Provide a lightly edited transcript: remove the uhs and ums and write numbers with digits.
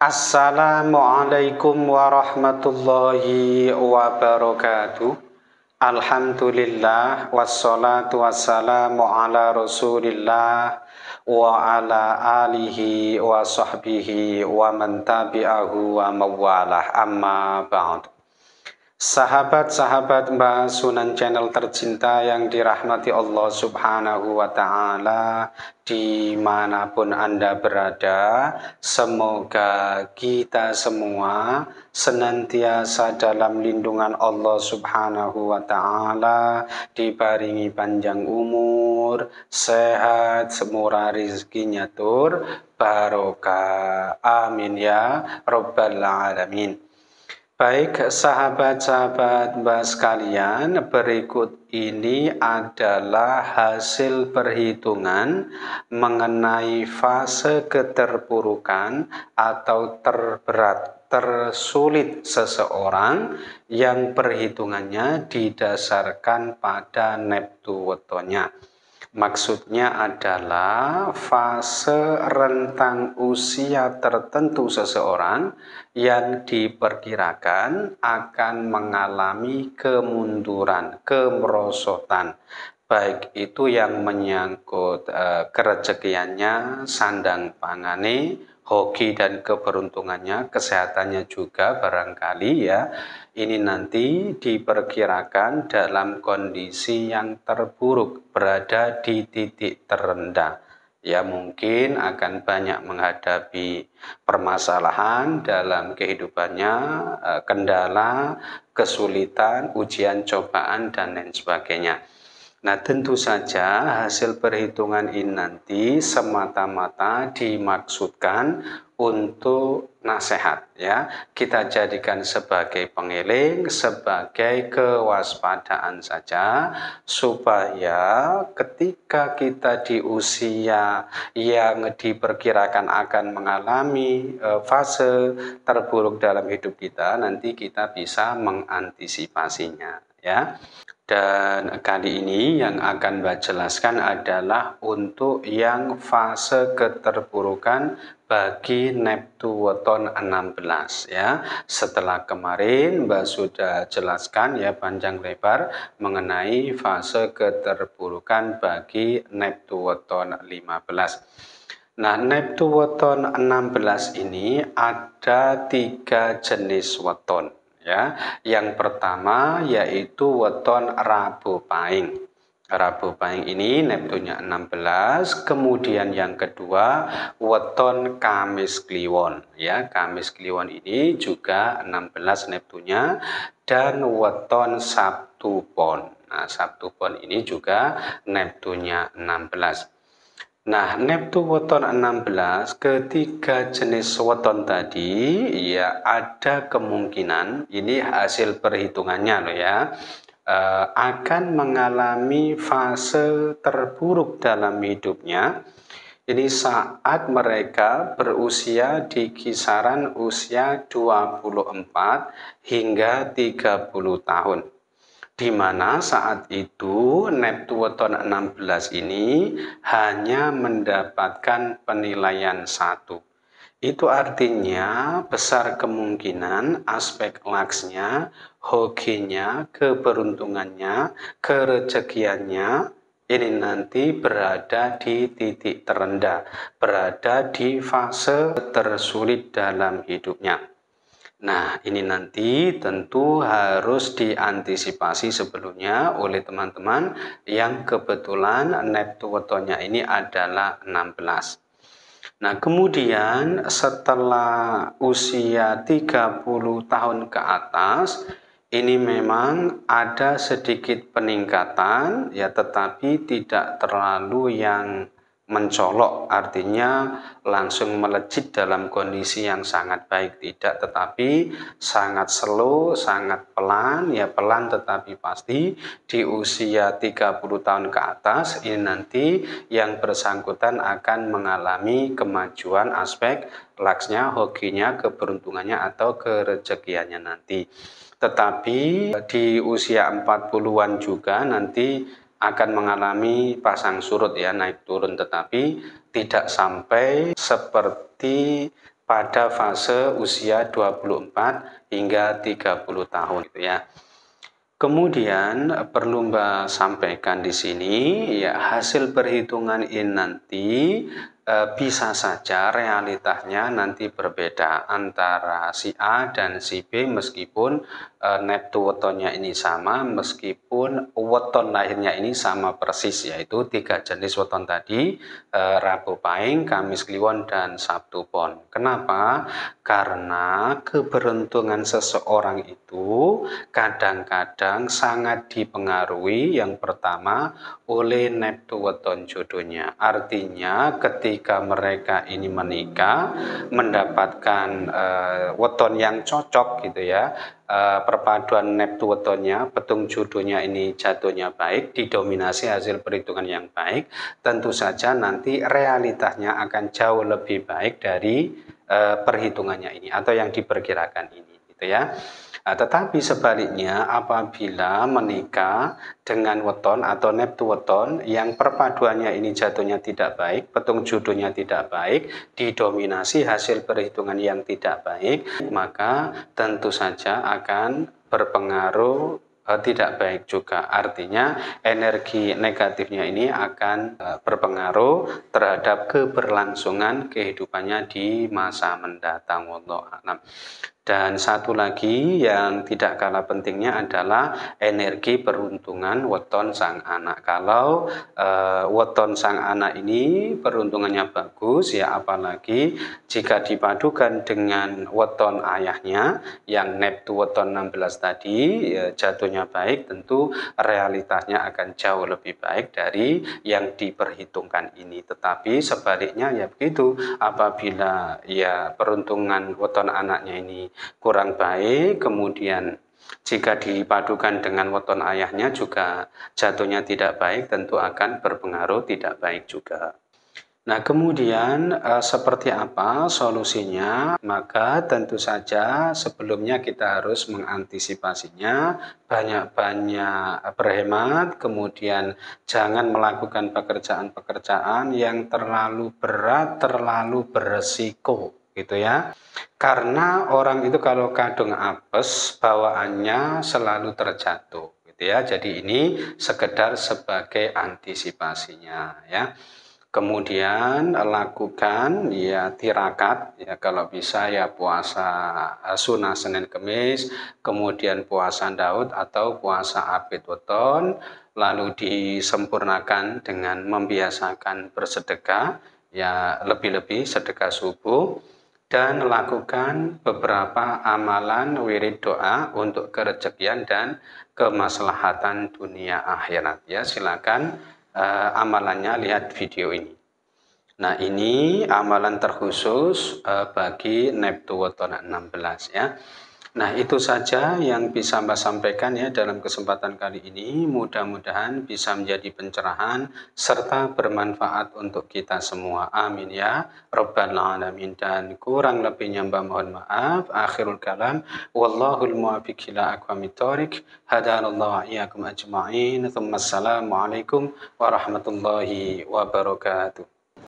Assalamualaikum warahmatullahi wabarakatuh. Alhamdulillah wassalatu wassalamu ala Rasulillah wa ala alihi wa sahbihi wa man tabi'ahu wa mawalah, amma ba'd. Sahabat-sahabat Mbah Sunan Channel tercinta yang dirahmati Allah Subhanahu wa Ta'ala, dimanapun Anda berada, semoga kita semua senantiasa dalam lindungan Allah Subhanahu wa Ta'ala, dibaringi panjang umur, sehat, semurah rizkinya tur, barokah. Amin ya Rabbal Alamin. Baik, sahabat-sahabat Mbah sekalian, berikut ini adalah hasil perhitungan mengenai fase keterpurukan atau terberat, tersulit seseorang yang perhitungannya didasarkan pada neptuwetonya. Maksudnya adalah fase rentang usia tertentu seseorang yang diperkirakan akan mengalami kemunduran, kemerosotan. Baik itu yang menyangkut kerezekiannya, sandang pangane, hoki dan keberuntungannya, kesehatannya juga barangkali ya. Ini nanti diperkirakan dalam kondisi yang terburuk, berada di titik terendah. Ya mungkin akan banyak menghadapi permasalahan dalam kehidupannya, kendala, kesulitan, ujian, cobaan, dan lain sebagainya. Nah, tentu saja hasil perhitungan ini nanti semata-mata dimaksudkan untuk nasihat ya. Kita jadikan sebagai pengiling, sebagai kewaspadaan saja supaya ketika kita di usia yang diperkirakan akan mengalami fase terburuk dalam hidup kita, nanti kita bisa mengantisipasinya ya. Dan kali ini yang akan Mbak jelaskan adalah untuk yang fase keterpurukan bagi neptuweton 16 ya. Setelah kemarin Mbak sudah jelaskan ya panjang lebar mengenai fase keterpurukan bagi neptuweton 15. Nah, neptuweton 16 ini ada 3 jenis weton. Ya, yang pertama yaitu weton Rabu Pahing. Rabu Pahing ini Neptunya 16, kemudian yang kedua weton Kamis Kliwon. Ya, Kamis Kliwon ini juga 16 Neptunya, dan weton Sabtu Pon. Nah, Sabtu Pon ini juga Neptunya 16. Nah, neptuweton 16, ketiga jenis weton tadi ya ada kemungkinan, ini hasil perhitungannya loh ya, akan mengalami fase terburuk dalam hidupnya. Ini saat mereka berusia di kisaran usia 24 hingga 30 tahun. Di mana saat itu neptuweton 16 ini hanya mendapatkan penilaian 1. Itu artinya besar kemungkinan aspek laksnya, hokinya, keberuntungannya, kerezekiannya ini nanti berada di titik terendah, berada di fase tersulit dalam hidupnya. Nah, ini nanti tentu harus diantisipasi sebelumnya oleh teman-teman yang kebetulan neptuwetonnya ini adalah 16. Nah, kemudian setelah usia 30 tahun ke atas, ini memang ada sedikit peningkatan ya, tetapi tidak terlalu yang mencolok, artinya langsung melejit dalam kondisi yang sangat baik, tidak, tetapi sangat slow, sangat pelan ya, pelan tetapi pasti. Di usia 30 tahun ke atas ini nanti yang bersangkutan akan mengalami kemajuan aspek laksnya, hokinya, keberuntungannya atau kerezekiannya nanti. Tetapi di usia 40-an juga nanti akan mengalami pasang surut ya, naik turun, tetapi tidak sampai seperti pada fase usia 24 hingga 30 tahun gitu ya. Kemudian perlu Mbak sampaikan di sini ya, hasil perhitungan ini nanti bisa saja realitanya nanti berbeda antara si A dan si B, meskipun neptu wetonnya ini sama, meskipun weton lahirnya ini sama persis, yaitu 3 jenis weton tadi, Rabu Pahing, Kamis Kliwon, dan Sabtu Pon. Kenapa? Karena keberuntungan seseorang itu kadang-kadang sangat dipengaruhi yang pertama oleh neptu weton jodohnya. Artinya ketika mereka ini menikah mendapatkan weton yang cocok gitu ya, perpaduan neptu wetonnya, petung jodohnya ini jatuhnya baik, didominasi hasil perhitungan yang baik, tentu saja nanti realitasnya akan jauh lebih baik dari perhitungannya ini atau yang diperkirakan ini gitu ya. Tetapi sebaliknya apabila menikah dengan weton atau neptu weton yang perpaduannya ini jatuhnya tidak baik, petung jodohnya tidak baik, didominasi hasil perhitungan yang tidak baik, maka tentu saja akan berpengaruh tidak baik juga. Artinya energi negatifnya ini akan berpengaruh terhadap keberlangsungan kehidupannya di masa mendatang. Wallahu a'lam. Dan satu lagi yang tidak kalah pentingnya adalah energi peruntungan weton sang anak. Kalau weton sang anak ini peruntungannya bagus ya, apalagi jika dipadukan dengan weton ayahnya yang neptu weton 16 tadi ya, jatuhnya baik, tentu realitasnya akan jauh lebih baik dari yang diperhitungkan ini. Tetapi sebaliknya ya begitu, apabila ya peruntungan weton anaknya ini kurang baik, kemudian jika dipadukan dengan weton ayahnya juga jatuhnya tidak baik, tentu akan berpengaruh tidak baik juga. Nah, kemudian seperti apa solusinya? Maka tentu saja sebelumnya kita harus mengantisipasinya, banyak-banyak berhemat, kemudian jangan melakukan pekerjaan-pekerjaan yang terlalu berat, terlalu beresiko gitu ya. Karena orang itu kalau kadung apes bawaannya selalu terjatuh gitu ya. Jadi ini sekedar sebagai antisipasinya ya. Kemudian lakukan ya tirakat ya, kalau bisa ya puasa sunnah Senin Kemis, kemudian puasa Daud atau puasa Abid Weton, lalu disempurnakan dengan membiasakan bersedekah ya, lebih-lebih sedekah subuh, dan lakukan beberapa amalan wirid doa untuk kerezekian dan kemaslahatan dunia akhirat ya. Silakan amalannya lihat video ini. Nah, ini amalan terkhusus bagi neptu weton 16 ya. Nah, itu saja yang bisa Mbak sampaikan ya dalam kesempatan kali ini. Mudah-mudahan bisa menjadi pencerahan serta bermanfaat untuk kita semua. Amin ya Rabbal Alamin. Dan kurang lebihnya Mbak mohon maaf. Akhirul kalam. Wallahul muwaffiq ila aqwamit thoriq. Hadanallahu iyyakum ajma'in. Assalamualaikum warahmatullahi wabarakatuh.